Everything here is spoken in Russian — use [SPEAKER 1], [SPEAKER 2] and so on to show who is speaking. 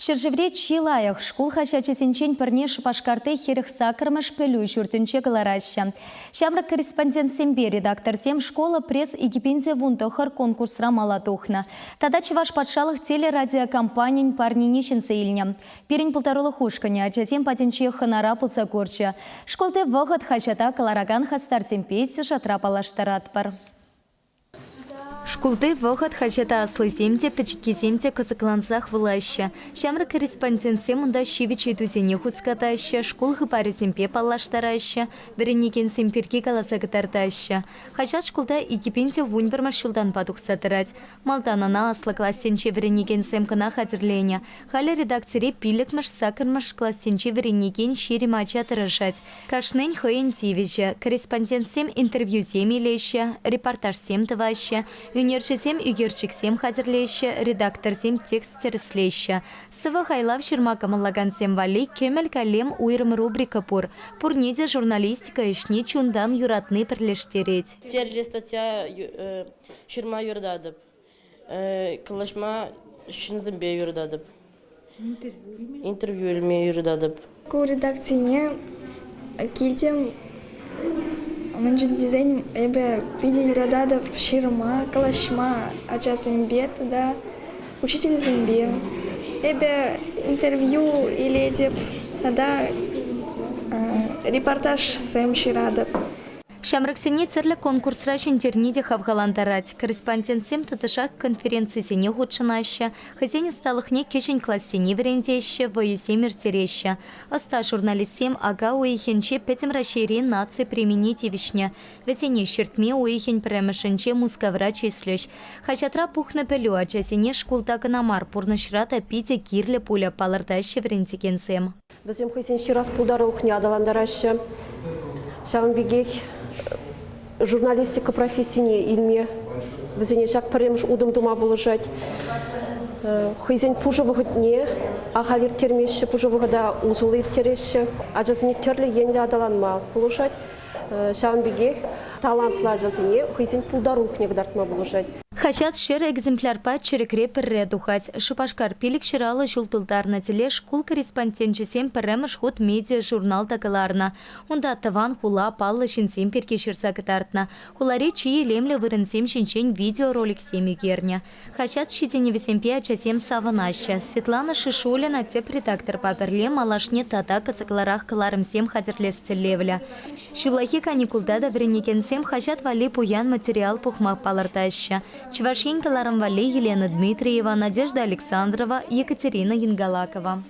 [SPEAKER 1] Шержевре чилаях шкул хачачесенчен пірне шупашкарты херіх сакырмыш пілу жүртінче кылараща. Шамрак корреспондент сембе редактор сем школа пресс экипенде вунтохар конкурс рамала тухна. Тада чеваш патшалық телерадиокомпаниян парнине шынсы илня. Перень полторулы хушканя, ачасем патенче ханара пулса корча. Школте вғыт хачата калараган хастар семпе сюжатра палаштаратпар. Шкулды вохат хачата аслы семте, печки семте кызыклансах вылаща. Шамры корреспондент семунда щивичи тузене хуцкатаща, шкул хыпары семпе паллаштараща, вереникен семперки каласа катартаща. Хачат шкулда экипенте вуньберма шулдан падухсатырать. Малтанана аслы классенче вереникен семкана хатырленя. Халя редакцире пилікмыш сакырмыш классенче вереникен ширимача тырышать. Кашнень хыйен тивича, корреспондент сем интервью семи леща, репортаж сем тываща. Юнершесем үгерчиксем хазірлейші, редакторсем текст терслейші. Сывы хайлав шырмакамаллаган сем вали кемел калем уйрым рубрика пур. Пурнеде журналистика ишне чундан юратны пірлештерет.
[SPEAKER 2] Терлі статья шырма юрдадып. Кылышма шынзымбе юрдадып. Интервью ілме юрдадып.
[SPEAKER 3] Ку редакцияне келдем. Мынжы дизайн эбе виде юрадада ширма, калашма, ачасымбе, туда учитель зымбе. Эбе интервью или деп, тада репортаж сэм ширадап.
[SPEAKER 1] Шамраксене церлі конкурсра шентерниде хавгаландарать. Корреспондент сем тытышак конференциясене худшынаща. Хазене сталыхне кешень классене верендеща, воюсемер тереща. Оста журналистсем ага уихенче петем расширен нации примените вишня. Весене щертме уихен премешенче мускаврач ислёщ. Хачатра пухна пелю, а часене шкулта канамар пурнышрата пите кирле пуля палыртаща верентикен сем.
[SPEAKER 4] Весем хызен щирас пулдары ухня давандараща. Шамбегех журналистика профессияне илме. Везене жак премш удым дума булыжать. Хызен пужывығы дне, ағалер термеші, пужывығы да узулыр тереші. Ажазыне терлі енлі адаланма булыжать. Шамбегех талантла ажазыне хызен пулдар ухне гдартма булыжать.
[SPEAKER 1] Хачат шер экземпляр па черекре пірре духать. Шупашкар пилік шыралы жултылдар на теле шкул корреспондентчесем пірремыш ход медиа журнал такыларна. Онда таван хула паллы шинсем перке шырса кытартна. Хуларе чии лемлі вырынсем шинчен видеоролик семі герня. Хачат шитеневесемпе ачасем саванаща. Светлана Шишулина теп редактор паперле малашне тата кысыкларах кыларымсем хатерлесцелевля. Шулахи каникулда да веренекенсем хачат вали пуян материал пухмак палартаща. Чувашенькаларым вали Елена Дмитриева, Надежда Александрова, Екатерина Янгалакова.